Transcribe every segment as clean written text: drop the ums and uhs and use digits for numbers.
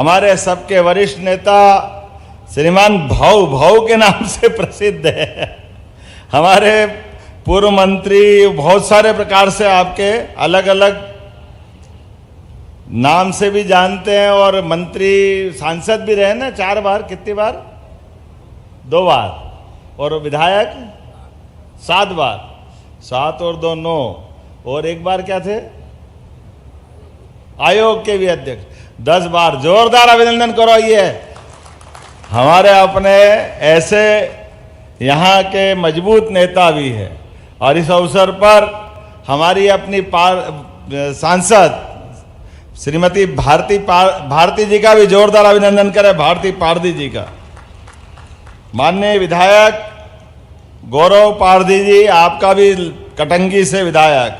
हमारे सबके वरिष्ठ नेता श्रीमान भाऊ के नाम से प्रसिद्ध है। हमारे पूर्व मंत्री बहुत सारे प्रकार से आपके अलग अलग नाम से भी जानते हैं, और मंत्री सांसद भी रहे ना 4 बार, कितनी बार? 2 बार, और विधायक 7 बार, 7 और 2 9, और 1 बार क्या थे? आयोग के भी अध्यक्ष। 10 बार। जोरदार अभिनंदन करो। ये हमारे अपने ऐसे यहाँ के मजबूत नेता भी है, और इस अवसर पर हमारी अपनी सांसद श्रीमती भारती जी का भी जोरदार अभिनंदन करें। भारती पारदी जी का। माननीय विधायक गौरव पारदी जी, आपका भी कटंगी से विधायक।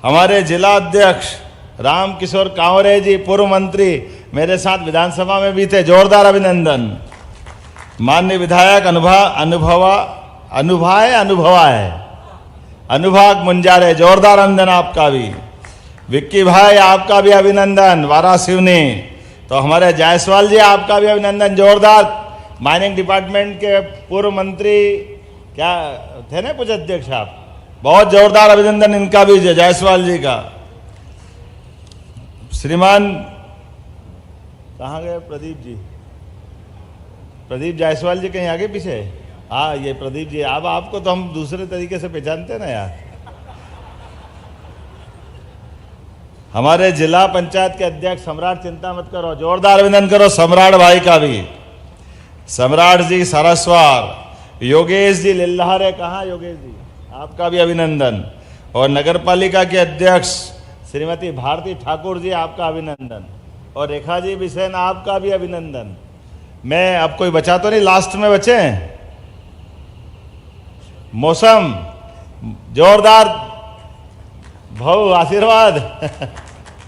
हमारे जिला अध्यक्ष राम किशोर कांवरे जी, पूर्व मंत्री, मेरे साथ विधानसभा में भी थे, जोरदार अभिनंदन। माननीय विधायक अनुभाग मुंजारे, जोरदार अभिनंदन आपका भी। विक्की भाई, आपका भी अभिनंदन, वारासिवनी। तो हमारे जायसवाल जी, आपका भी अभिनंदन, जोरदार। माइनिंग डिपार्टमेंट के पूर्व मंत्री क्या थे ना, कुछ अध्यक्ष आप, बहुत जोरदार अभिनंदन इनका भी, जायसवाल जी का। श्रीमान कहाँ गए? प्रदीप जी, प्रदीप जायसवाल जी कहीं आगे पीछे? हाँ, ये प्रदीप जी। अब आपको तो हम दूसरे तरीके से पहचानते हैं ना यार। हमारे जिला पंचायत के अध्यक्ष सम्राट, चिंता मत करो, जोरदार अभिनंदन करो सम्राट भाई का भी। सम्राट जी सरस्वार। योगेश जी लिल्लारे, कहाँ योगेश जी? आपका भी अभिनंदन। और नगर पालिका के अध्यक्ष श्रीमती भारती ठाकुर जी, आपका अभिनंदन। और रेखा जी बिसेन, आपका भी अभिनंदन। मैं अब कोई बचा तो नहीं? लास्ट में बचे मौसम, जोरदार भाऊ आशीर्वाद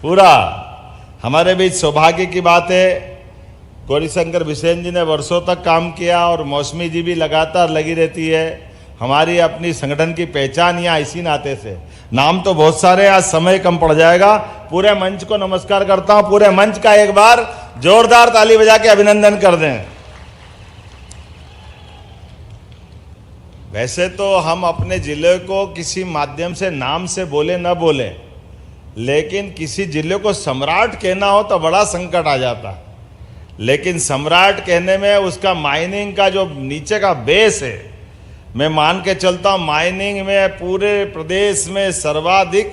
पूरा। हमारे बीच सौभाग्य की बात है, गौरीशंकर बिसेन जी ने वर्षों तक काम किया, और मौसमी जी भी लगातार लगी रहती है। हमारी अपनी संगठन की पहचान यहाँ इसी नाते से। नाम तो बहुत सारे, आज समय कम पड़ जाएगा। पूरे मंच को नमस्कार करता हूं। पूरे मंच का एक बार जोरदार ताली बजा के अभिनंदन कर दें। वैसे तो हम अपने जिले को किसी माध्यम से नाम से बोले न बोले, लेकिन किसी जिले को सम्राट कहना हो तो बड़ा संकट आ जाता। लेकिन सम्राट कहने में उसका माइनिंग का जो नीचे का बेस है, मैं मान के चलता हूँ माइनिंग में पूरे प्रदेश में सर्वाधिक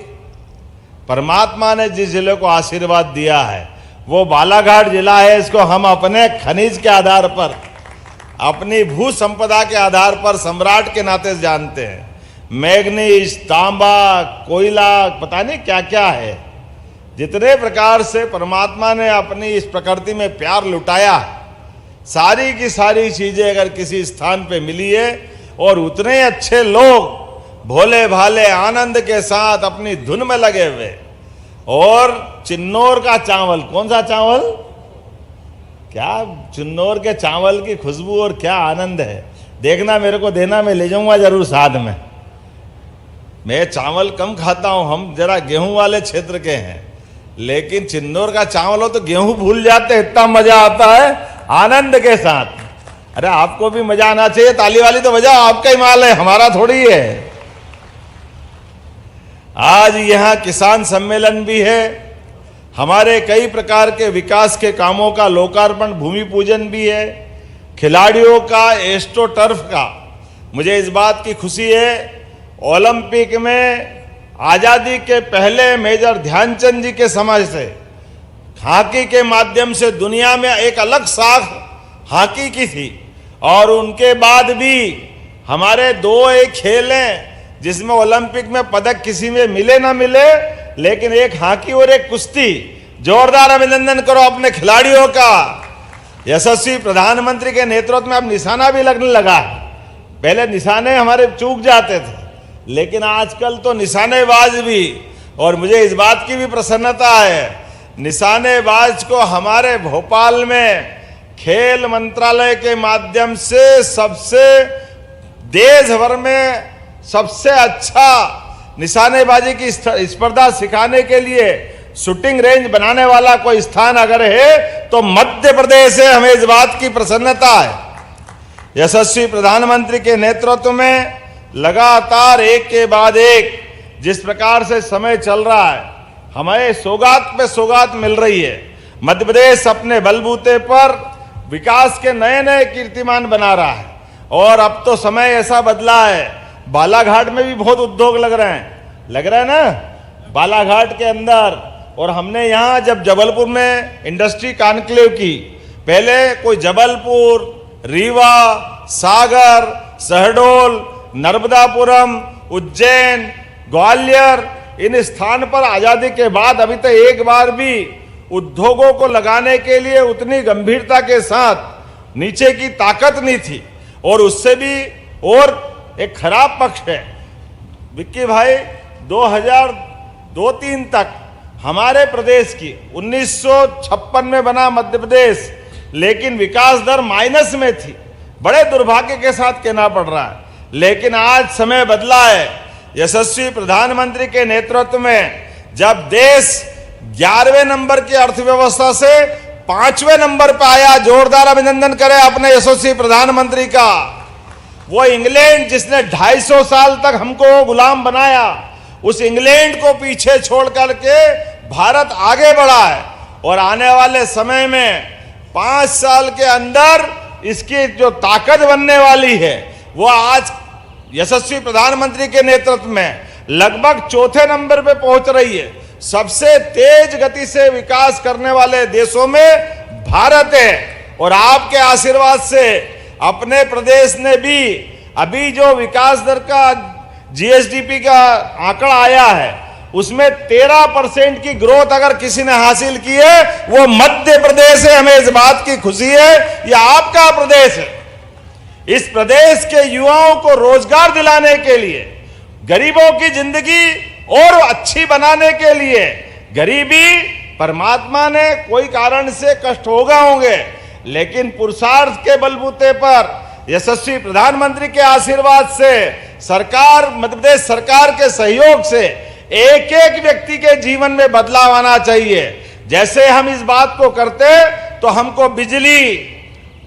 परमात्मा ने जिस जिले को आशीर्वाद दिया है वो बालाघाट जिला है। इसको हम अपने खनिज के आधार पर, अपनी भू संपदा के आधार पर सम्राट के नाते जानते हैं। मैग्नीज, तांबा, कोयला, पता नहीं क्या क्या है। जितने प्रकार से परमात्मा ने अपनी इस प्रकृति में प्यार लुटाया, सारी की सारी चीजें अगर किसी स्थान पे मिली है, और उतने अच्छे लोग भोले भाले आनंद के साथ अपनी धुन में लगे हुए। और चिन्नौर का चावल, कौन सा चावल? क्या चिन्नौर के चावल की खुशबू और क्या आनंद है। देखना, मेरे को देना, मैं ले जाऊंगा जरूर साथ में। मैं चावल कम खाता हूं, हम जरा गेहूं वाले क्षेत्र के हैं, लेकिन चिन्नौर का चावल हो तो गेहूं भूल जाते, इतना मजा आता है आनंद के साथ। अरे आपको भी मजा आना चाहिए, ताली वाली तो बजाओ, आपका ही माल है, हमारा थोड़ी है। आज यहाँ किसान सम्मेलन भी है, हमारे कई प्रकार के विकास के कामों का लोकार्पण, भूमि पूजन भी है, खिलाड़ियों का एस्ट्रो टर्फ का। मुझे इस बात की खुशी है, ओलंपिक में आजादी के पहले मेजर ध्यानचंद जी के समय से हॉकी के माध्यम से दुनिया में एक अलग साख हॉकी की थी, और उनके बाद भी हमारे 2 एक खेल हैं जिसमें ओलंपिक में पदक किसी में मिले ना मिले, लेकिन एक हॉकी और एक कुश्ती। जोरदार अभिनंदन करो अपने खिलाड़ियों का। यशस्वी प्रधानमंत्री के नेतृत्व में अब निशाना भी लगने लगा है। पहले निशाने हमारे चूक जाते थे, लेकिन आजकल तो निशानेबाज भी, और मुझे इस बात की भी प्रसन्नता है, निशानेबाज को हमारे भोपाल में खेल मंत्रालय के माध्यम से सबसे देश भर में सबसे अच्छा निशानेबाजी की स्पर्धा सिखाने के लिए शूटिंग रेंज बनाने वाला कोई स्थान अगर है तो मध्य प्रदेश है। हमें इस बात की प्रसन्नता है। यशस्वी प्रधानमंत्री के नेतृत्व में लगातार एक के बाद एक जिस प्रकार से समय चल रहा है, हमें सौगात पे सौगात मिल रही है। मध्य प्रदेश अपने बलबूते पर विकास के नए नए कीर्तिमान बना रहा है। और अब तो समय ऐसा बदला है, बालाघाट में भी बहुत उद्योग लग रहे हैं ना, बालाघाट के अंदर। और हमने यहाँ जब जबलपुर में इंडस्ट्री कॉन्क्लेव की, पहले कोई जबलपुर, रीवा, सागर, शहडोल, नर्मदापुरम, उज्जैन, ग्वालियर, इन स्थान पर आजादी के बाद अभी तक एक बार भी उद्योगों को लगाने के लिए उतनी गंभीरता के साथ नीचे की ताकत नहीं थी। और उससे भी और एक खराब पक्ष है विक्की भाई, 2002-03 तक हमारे प्रदेश की 1956 में बना मध्य प्रदेश, लेकिन विकास दर माइनस में थी। बड़े दुर्भाग्य के साथ कहना पड़ रहा है, लेकिन आज समय बदला है। यशस्वी प्रधानमंत्री के नेतृत्व में जब देश 11वें नंबर की अर्थव्यवस्था से 5वें नंबर पर आया, जोरदार अभिनंदन करें अपने यशस्वी प्रधानमंत्री का। वो इंग्लैंड जिसने 250 साल तक हमको गुलाम बनाया, उस इंग्लैंड को पीछे छोड़ करके भारत आगे बढ़ा है। और आने वाले समय में 5 साल के अंदर इसकी जो ताकत बनने वाली है, वो आज यशस्वी प्रधानमंत्री के नेतृत्व में लगभग 4थे नंबर पे पहुंच रही है। सबसे तेज गति से विकास करने वाले देशों में भारत है। और आपके आशीर्वाद से अपने प्रदेश ने भी अभी जो विकास दर का जीएसडीपी का आंकड़ा आया है, उसमें 13% की ग्रोथ अगर किसी ने हासिल की है, वो मध्य प्रदेश है। हमें इस बात की खुशी है, ये आपका प्रदेश है। इस प्रदेश के युवाओं को रोजगार दिलाने के लिए, गरीबों की जिंदगी और अच्छी बनाने के लिए, गरीबी परमात्मा ने कोई कारण से कष्ट होंगे, लेकिन पुरुषार्थ के बलबूते पर यशस्वी प्रधानमंत्री के आशीर्वाद से, सरकार मध्य प्रदेश सरकार के सहयोग से एक एक व्यक्ति के जीवन में बदलाव आना चाहिए। जैसे हम इस बात को करते तो हमको बिजली,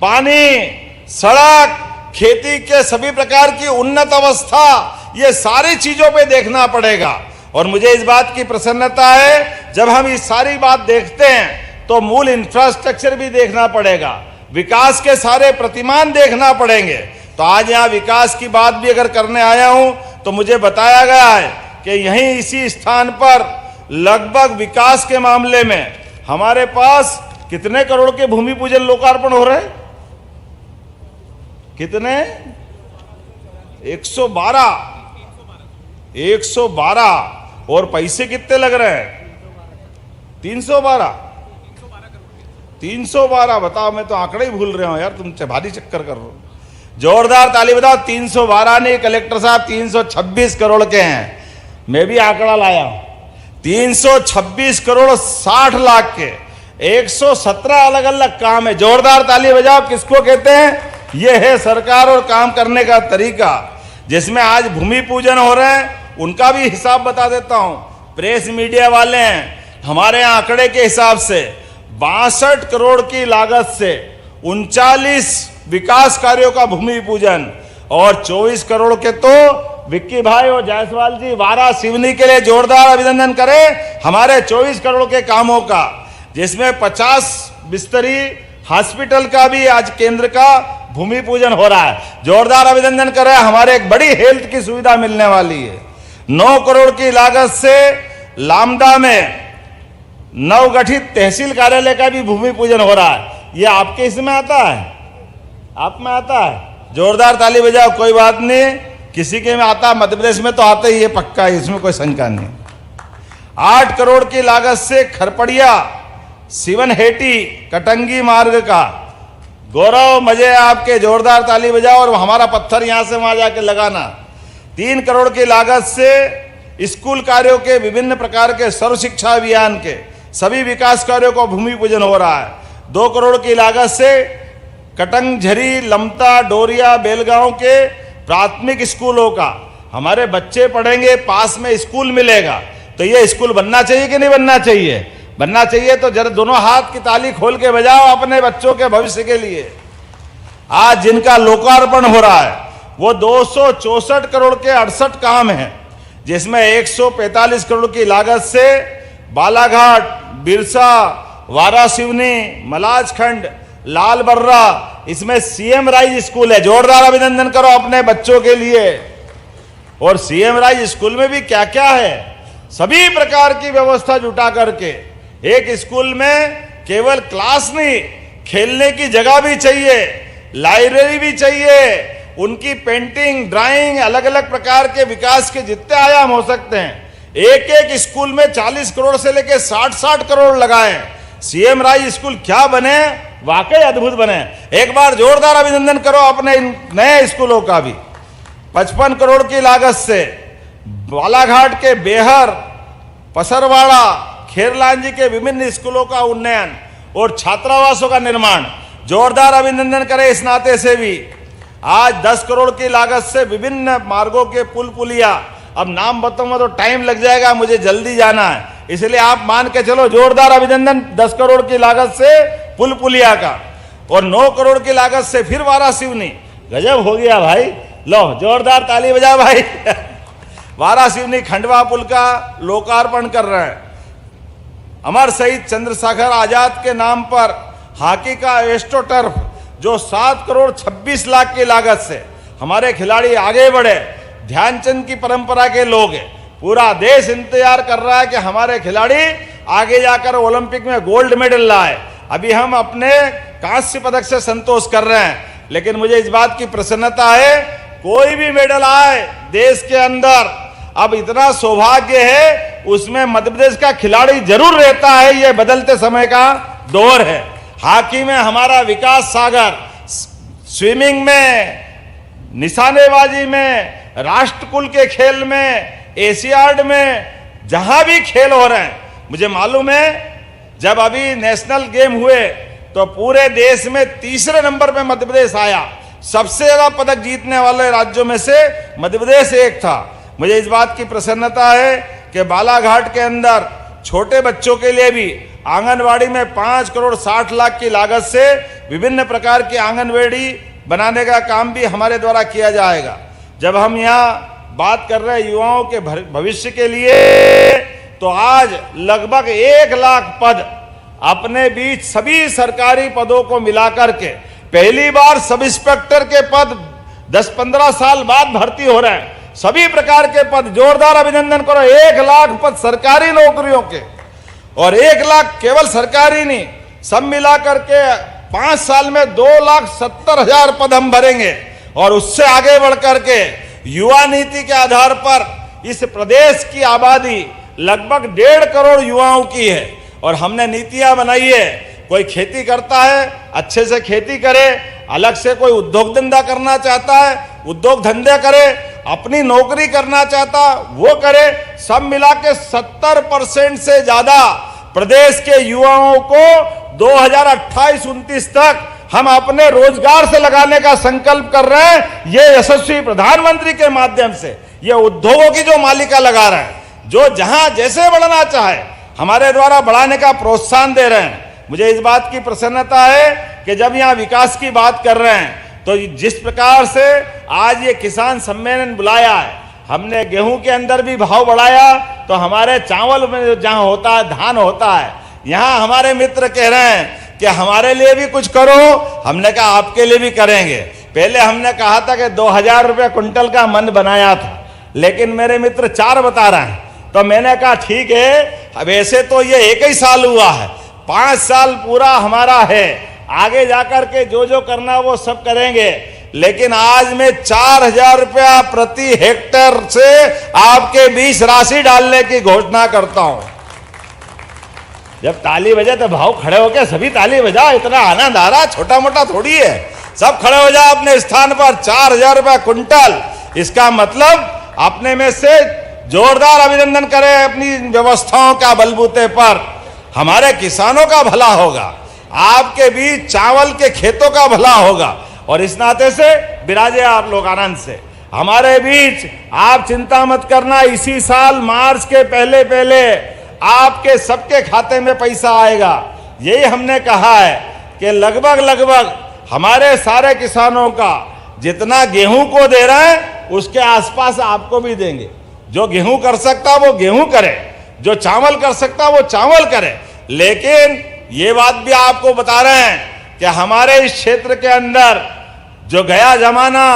पानी, सड़क, खेती के सभी प्रकार की उन्नत अवस्था, ये सारी चीजों पे देखना पड़ेगा। और मुझे इस बात की प्रसन्नता है, जब हम ये सारी बात देखते हैं तो मूल इंफ्रास्ट्रक्चर भी देखना पड़ेगा, विकास के सारे प्रतिमान देखना पड़ेंगे। तो आज यहाँ विकास की बात भी अगर करने आया हूं तो मुझे बताया गया है कि यहीं इसी स्थान पर लगभग विकास के मामले में हमारे पास कितने करोड़ के भूमि पूजन लोकार्पण हो रहे हैं? कितने? 112। और पैसे कितने लग रहे हैं? 312। बताओ, मैं तो आंकड़े ही भूल रहा हूं यार, तुम भारी चक्कर कर रहे हो। जोरदार ताली बताओ। 312 नहीं कलेक्टर साहब, 326 करोड़ के हैं। मैं भी आंकड़ा लाया हूं, 326 करोड़ 60 लाख के 117 अलग अलग काम है। जोरदार ताली बजाओ। किसको कहते हैं? ये है सरकार और काम करने का तरीका। जिसमें आज भूमि पूजन हो रहे हैं, उनका भी हिसाब बता देता हूं। प्रेस मीडिया वाले हैं, हमारे आंकड़े के हिसाब से 62 करोड़ की लागत से 39 विकास कार्यों का भूमि पूजन, और 24 करोड़ के तो विक्की भाई और जायसवाल जी वारा सिवनी के लिए जोरदार अभिनंदन करें हमारे 24 करोड़ के कामों का, जिसमें 50 बिस्तरी हॉस्पिटल का भी आज केंद्र का भूमि पूजन हो रहा है। जोरदार अभिनंदन करें। हमारे एक बड़ी हेल्थ की सुविधा मिलने वाली है। 9 करोड़ की लागत से लामदा में नवगठित तहसील कार्यालय का भी भूमि पूजन हो रहा है। ये आपके इसमें आता है? आप में आता है? जोरदार ताली बजाओ। कोई बात नहीं, किसी के में आता, मध्य प्रदेश में तो आता ही है, पक्का है, इसमें कोई शंका नहीं। 8 करोड़ की लागत से खरपड़िया सिवनहेटी कटंगी मार्ग का गौरव, मजे आपके। जोरदार ताली बजाओ और हमारा पत्थर यहां से वहां जाके लगाना। 3 करोड़ की लागत से स्कूल कार्यों के विभिन्न प्रकार के सर्व शिक्षा अभियान के सभी विकास कार्यों का भूमि पूजन हो रहा है। 2 करोड़ की लागत से कटंगझरी, लमता, डोरिया, बेलगांव के प्राथमिक स्कूलों का, हमारे बच्चे पढ़ेंगे, पास में स्कूल मिलेगा, तो ये स्कूल बनना चाहिए कि नहीं बनना चाहिए? बनना चाहिए। तो जरा दोनों हाथ की ताली खोल के बजाओ अपने बच्चों के भविष्य के लिए। आज जिनका लोकार्पण हो रहा है वो 264 करोड़ के 68 काम हैं, जिसमें 145 करोड़ की लागत से बालाघाट, बिरसा, वारासिवनी, मलाजखंड, लाल बर्रा, इसमें सीएम राइज स्कूल है। जोरदार अभिनंदन करो अपने बच्चों के लिए। और सीएम राइज स्कूल में भी क्या क्या है, सभी प्रकार की व्यवस्था जुटा करके एक स्कूल में केवल क्लास नहीं, खेलने की जगह भी चाहिए, लाइब्रेरी भी चाहिए, उनकी पेंटिंग, ड्राइंग, अलग अलग प्रकार के विकास के जितने आयाम हो सकते हैं, एक एक स्कूल में 40 करोड़ से लेकर 60 करोड़ लगाए। सीएम राइज स्कूल क्या बने, वाकई अद्भुत बने। एक बार जोरदार अभिनंदन करो अपने इन नए स्कूलों का भी। 55 करोड़ की लागत से बालाघाट के बेहर, पसरवाड़ा, खेरलांजी के विभिन्न स्कूलों का उन्नयन और छात्रावासों का निर्माण। जोरदार अभिनंदन करें इस नाते से भी। आज 10 करोड़ की लागत से विभिन्न मार्गों के पुल पुलिया, अब नाम बताऊंगा तो टाइम लग जाएगा, मुझे जल्दी जाना है, इसलिए आप मान के चलो जोरदार अभिनंदन 10 करोड़ की लागत से पुल पुलिया का। और 9 करोड़ की लागत से फिर वारासिवनी। गजब हो गया भाई, लो जोरदार ताली बजा भाई। वारासिवनी खंडवा पुल का लोकार्पण कर रहे हैं। अमर शहीद चंद्रशेखर आजाद के नाम पर हॉकी का एस्ट्रो टर्फ, जो 7 करोड़ 26 लाख की लागत से हमारे खिलाड़ी आगे बढ़े। ध्यानचंद की परंपरा के लोग हैं, पूरा देश इंतजार कर रहा है कि हमारे खिलाड़ी आगे जाकर ओलंपिक में गोल्ड मेडल लाए। अभी हम अपने कांस्य पदक से संतोष कर रहे हैं, लेकिन मुझे इस बात की प्रसन्नता है, कोई भी मेडल आए देश के अंदर, अब इतना सौभाग्य है उसमें मध्य प्रदेश का खिलाड़ी जरूर रहता है। यह बदलते समय का दौर है। हॉकी में हमारा विकास सागर, स्विमिंग में, निशानेबाजी में, राष्ट्रकुल के खेल में, एशियाड में, जहां भी खेल हो रहे हैं, मुझे मालूम है जब अभी नेशनल गेम हुए तो पूरे देश में तीसरे नंबर पे मध्य प्रदेश आया। सबसे ज्यादा पदक जीतने वाले राज्यों में से मध्य प्रदेश एक था। मुझे इस बात की प्रसन्नता है कि बालाघाट के अंदर छोटे बच्चों के लिए भी आंगनवाड़ी में 5 करोड़ 60 लाख की लागत से विभिन्न प्रकार की आंगनवाड़ी बनाने का काम भी हमारे द्वारा किया जाएगा। जब हम यहाँ बात कर रहे हैं युवाओं के भविष्य के लिए, तो आज लगभग 1 लाख पद अपने बीच सभी सरकारी पदों को मिलाकर के पहली बार सब इंस्पेक्टर के पद 10-15 साल बाद भर्ती हो रहे हैं। सभी प्रकार के पद, जोरदार अभिनंदन करो। 1 लाख पद सरकारी नौकरियों के, और 1 लाख केवल सरकारी नहीं, सब मिला करके 5 साल में 2,70,000 पद हम भरेंगे। और उससे आगे बढ़ करके युवा नीति के आधार पर इस प्रदेश की आबादी लगभग 1.5 करोड़ युवाओं की है, और हमने नीतियां बनाई है। कोई खेती करता है, अच्छे से खेती करे, अलग से कोई उद्योग धंधा करना चाहता है, उद्योग धंधे करे, अपनी नौकरी करना चाहता वो करे। सब मिला के 70% से ज्यादा प्रदेश के युवाओं को 2028-29 तक हम अपने रोजगार से लगाने का संकल्प कर रहे हैं। ये यशस्वी प्रधानमंत्री के माध्यम से ये उद्योगों की जो मालिका लगा रहे हैं, जो जहां जैसे बढ़ना चाहे हमारे द्वारा बढ़ाने का प्रोत्साहन दे रहे हैं। मुझे इस बात की प्रसन्नता है कि जब यहाँ विकास की बात कर रहे हैं, तो जिस प्रकार से आज ये किसान सम्मेलन बुलाया है, हमने गेहूं के अंदर भी भाव बढ़ाया, तो हमारे चावल में जहां होता है, धान होता है, यहाँ हमारे मित्र कह रहे हैं कि हमारे लिए भी कुछ करो। हमने कहा आपके लिए भी करेंगे। पहले हमने कहा था कि 2,000 रुपये कुंटल का मन बनाया था, लेकिन मेरे मित्र 4 बता रहे हैं, तो मैंने कहा ठीक है, वैसे तो ये 1 ही साल हुआ है, 5 साल पूरा हमारा है, आगे जाकर के जो जो करना वो सब करेंगे। लेकिन आज मैं 4,000 रुपया प्रति हेक्टेयर से आपके बीच राशि डालने की घोषणा करता हूं। जब ताली बजे तो भाव खड़े होकर सभी ताली बजा, इतना आनंद आ रहा, छोटा मोटा थोड़ी है, सब खड़े हो जाओ अपने स्थान पर। 4,000 रुपया कुंटल, इसका मतलब अपने में से जोरदार अभिनंदन करें अपनी व्यवस्थाओं का बलबूते पर। हमारे किसानों का भला होगा, आपके बीच चावल के खेतों का भला होगा, और इस नाते से विराजे आप लोग आनंद से। हमारे बीच। आप चिंता मत करना, इसी साल मार्च के पहले पहले आपके सबके खाते में पैसा आएगा। यही हमने कहा है कि लगभग हमारे सारे किसानों का जितना गेहूं को दे रहे हैं उसके आसपास आपको भी देंगे। जो गेहूं कर सकता वो गेहूं करे, जो चावल कर सकता वो चावल करे। लेकिन ये बात भी आपको बता रहे हैं कि हमारे इस क्षेत्र के अंदर जो गया जमाना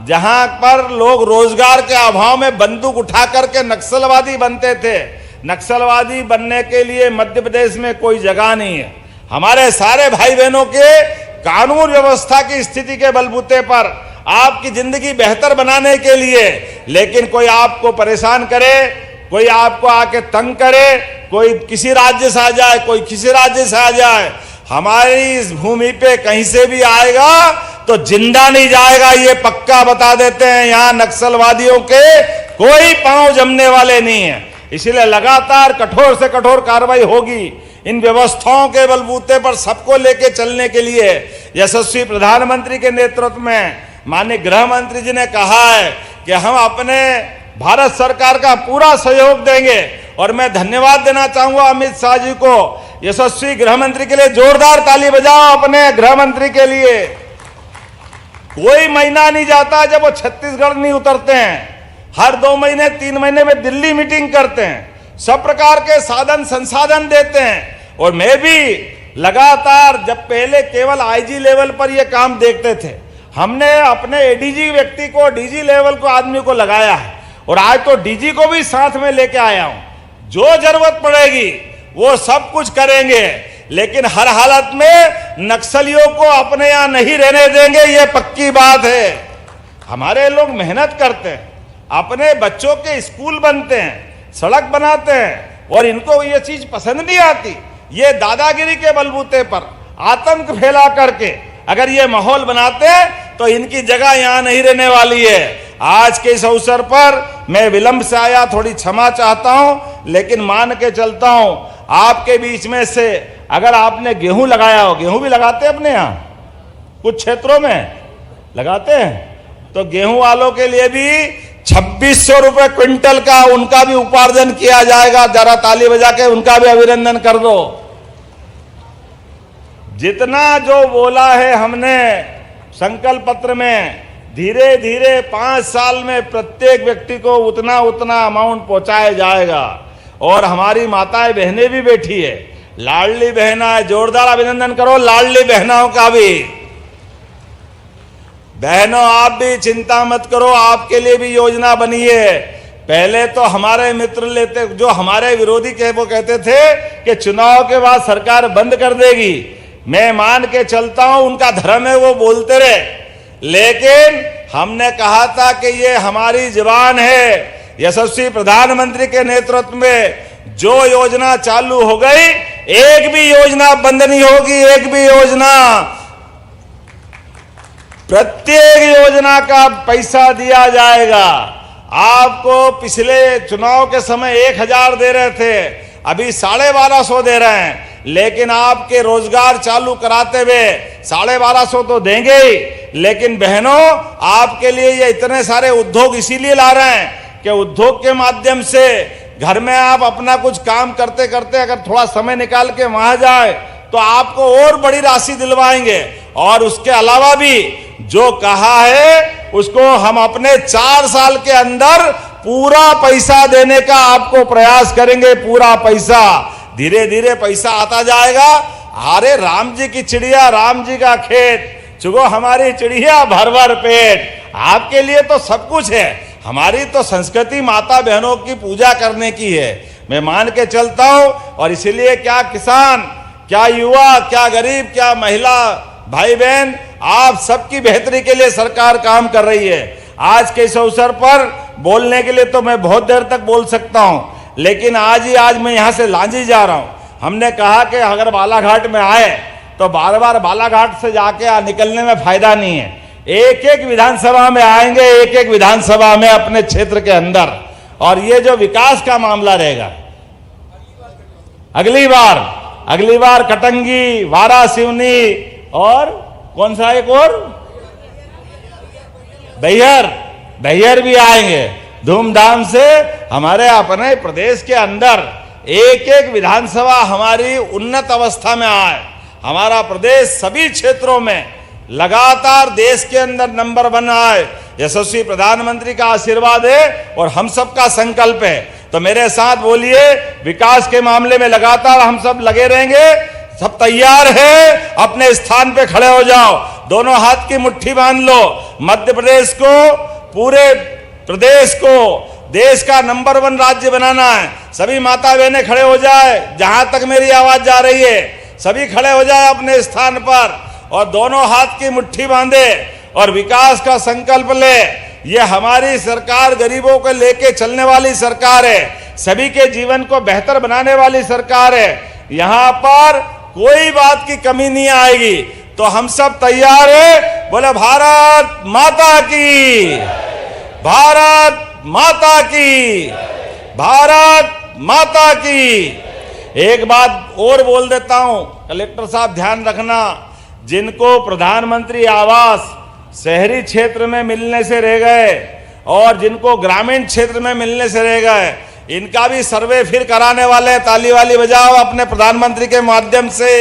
जहां पर लोग रोजगार के अभाव में बंदूक उठा करके नक्सलवादी बनते थे, नक्सलवादी बनने के लिए मध्य प्रदेश में कोई जगह नहीं है। हमारे सारे भाई बहनों के कानून व्यवस्था की स्थिति के बलबूते पर आपकी जिंदगी बेहतर बनाने के लिए, लेकिन कोई आपको परेशान करे, कोई आपको आके तंग करे, कोई किसी राज्य से आ जाए, कोई किसी राज्य से आ जाए, हमारी इस भूमि पे कहीं से भी आएगा तो जिंदा नहीं जाएगा, ये पक्का बता देते हैं। यहाँ नक्सलवादियों के कोई पांव जमने वाले नहीं है। इसलिए लगातार कठोर से कठोर कार्रवाई होगी। इन व्यवस्थाओं के बलबूते पर सबको लेके चलने के लिए यशस्वी प्रधानमंत्री के नेतृत्व में माननीय गृह मंत्री जी ने कहा है कि हम अपने भारत सरकार का पूरा सहयोग देंगे। और मैं धन्यवाद देना चाहूंगा अमित शाह जी को, यशस्वी गृह मंत्री के लिए जोरदार ताली बजाओ अपने गृह मंत्री के लिए। कोई महीना नहीं जाता जब वो छत्तीसगढ़ नहीं उतरते हैं। हर 2 महीने 3 महीने में दिल्ली मीटिंग करते हैं, सब प्रकार के साधन संसाधन देते हैं। और मैं भी लगातार, जब पहले केवल आईजी लेवल पर ये काम देखते थे, हमने अपने एडीजी व्यक्ति को, डीजी लेवल को आदमी को लगाया है और आज तो डीजी को भी साथ में लेके आया हूं। जो जरूरत पड़ेगी वो सब कुछ करेंगे, लेकिन हर हालत में नक्सलियों को अपने यहां नहीं रहने देंगे, ये पक्की बात है। हमारे लोग मेहनत करते हैं, अपने बच्चों के स्कूल बनते हैं, सड़क बनाते हैं, और इनको ये चीज पसंद नहीं आती। ये दादागिरी के बलबूते पर आतंक फैला करके अगर ये माहौल बनाते हैं तो इनकी जगह यहां नहीं रहने वाली है। आज के इस अवसर पर मैं विलंब से आया, थोड़ी क्षमा चाहता हूं, लेकिन मान के चलता हूं आपके बीच में से अगर आपने गेहूं लगाया हो, गेहूं भी लगाते हैं अपने यहां, कुछ क्षेत्रों में लगाते हैं, तो गेहूं वालों के लिए भी 2600 रुपए क्विंटल का उनका भी उपार्जन किया जाएगा। जरा ताली बजा के उनका भी अभिनंदन कर दो। जितना जो बोला है हमने संकल्प पत्र में, धीरे धीरे 5 साल में प्रत्येक व्यक्ति को उतना उतना अमाउंट पहुंचाया जाएगा। और हमारी माताएं बहनें भी बैठी है, लाडली बहना है, जोरदार अभिनंदन करो लाडली बहनाओं का भी। बहनों आप भी चिंता मत करो, आपके लिए भी योजना बनी है। पहले तो हमारे मित्र लेते, जो हमारे विरोधी के, वो कहते थे कि चुनाव के बाद सरकार बंद कर देगी। मैं मान के चलता हूं उनका धर्म है, वो बोलते रहे, लेकिन हमने कहा था कि ये हमारी जवान है। यशस्वी प्रधानमंत्री के नेतृत्व में जो योजना चालू हो गई, एक भी योजना बंद नहीं होगी, एक भी योजना, प्रत्येक योजना का पैसा दिया जाएगा। आपको पिछले चुनाव के समय 1000 दे रहे थे, अभी 1250 दे रहे हैं, लेकिन आपके रोजगार चालू कराते हुए 1250 तो देंगे ही। लेकिन बहनों आपके लिए ये इतने सारे उद्योग इसीलिए ला रहे हैं कि उद्योग के माध्यम से घर में आप अपना कुछ काम करते करते अगर थोड़ा समय निकाल के वहां जाए तो आपको और बड़ी राशि दिलवाएंगे। और उसके अलावा भी जो कहा है उसको हम अपने 4 साल के अंदर पूरा पैसा देने का आपको प्रयास करेंगे। पूरा पैसा, धीरे धीरे पैसा आता जाएगा। अरे राम जी की चिड़िया, राम जी का खेत, चुगो हमारी चिड़िया भर भर पेट। आपके लिए तो सब कुछ है, हमारी तो संस्कृति माता बहनों की पूजा करने की है। मैं मान के चलता हूं, और इसीलिए क्या किसान, क्या युवा, क्या गरीब, क्या महिला भाई बहन, आप सबकी बेहतरी के लिए सरकार काम कर रही है। आज के इस अवसर पर बोलने के लिए तो मैं बहुत देर तक बोल सकता हूं, लेकिन आज मैं यहां से लांजी जा रहा हूं। हमने कहा कि अगर बालाघाट में आए तो बार बार बालाघाट से जाके निकलने में फायदा नहीं है। एक एक विधानसभा में आएंगे, एक एक विधानसभा में अपने क्षेत्र के अंदर, और ये जो विकास का मामला रहेगा, अगली बार कटंगी, वारा सिवनी, और कौन सा एक और, डैयर भी आएंगे धूमधाम से। हमारे अपने प्रदेश के अंदर एक एक विधानसभा हमारी उन्नत अवस्था में आए, हमारा प्रदेश सभी क्षेत्रों में लगातार देश के अंदर नंबर 1 आए। यशस्वी प्रधानमंत्री का आशीर्वाद है और हम सबका संकल्प है। तो मेरे साथ बोलिए, विकास के मामले में लगातार हम सब लगे रहेंगे। सब तैयार है? अपने स्थान पे खड़े हो जाओ, दोनों हाथ की मुट्ठी बांध लो। मध्य प्रदेश को, पूरे प्रदेश को देश का नंबर 1 राज्य बनाना है। सभी माता बहनें खड़े हो जाए, जहां तक मेरी आवाज जा रही है सभी खड़े हो जाए अपने स्थान पर और दोनों हाथ की मुट्ठी बांधे और विकास का संकल्प ले। ये हमारी सरकार गरीबों को लेके चलने वाली सरकार है, सभी के जीवन को बेहतर बनाने वाली सरकार है। यहाँ पर कोई बात की कमी नहीं आएगी। तो हम सब तैयार है? बोले भारत माता की, भारत माता की, भारत माता की। एक बात और बोल देता हूं, कलेक्टर साहब ध्यान रखना, जिनको प्रधानमंत्री आवास शहरी क्षेत्र में मिलने से रह गए और जिनको ग्रामीण क्षेत्र में मिलने से रह गए, इनका भी सर्वे फिर कराने वाले हैं। ताली वाली बजाओ अपने प्रधानमंत्री के माध्यम से।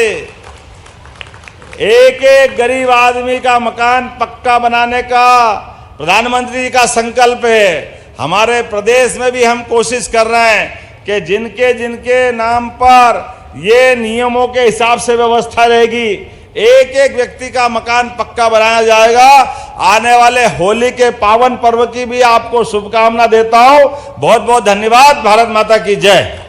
एक एक गरीब आदमी का मकान पक्का बनाने का प्रधानमंत्री जी का संकल्प है। हमारे प्रदेश में भी हम कोशिश कर रहे हैं कि जिनके जिनके नाम पर ये नियमों के हिसाब से व्यवस्था रहेगी, एक एक व्यक्ति का मकान पक्का बनाया जाएगा। आने वाले होली के पावन पर्व की भी आपको शुभकामना देता हूं। बहुत बहुत धन्यवाद। भारत माता की जय।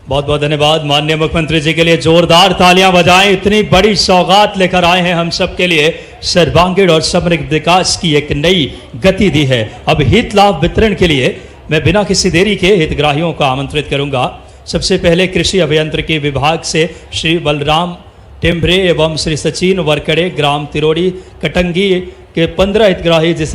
बहुत बहुत धन्यवाद माननीय मुख्यमंत्री जी के लिए जोरदार तालियां बजाएं। इतनी बड़ी सौगात लेकर आए हैं हम सब के लिए। सर्वांगीण और समृद्ध विकास की एक नई गति दी है। अब हित लाभ वितरण के लिए मैं बिना किसी देरी के हितग्राहियों को आमंत्रित करूंगा। सबसे पहले कृषि अभियांत्रिकी विभाग से श्री बलराम टेम्भरे एवं श्री सचिन वरकड़े ग्राम तिरोड़ी कटंगी के 15 हितग्राही, जिसे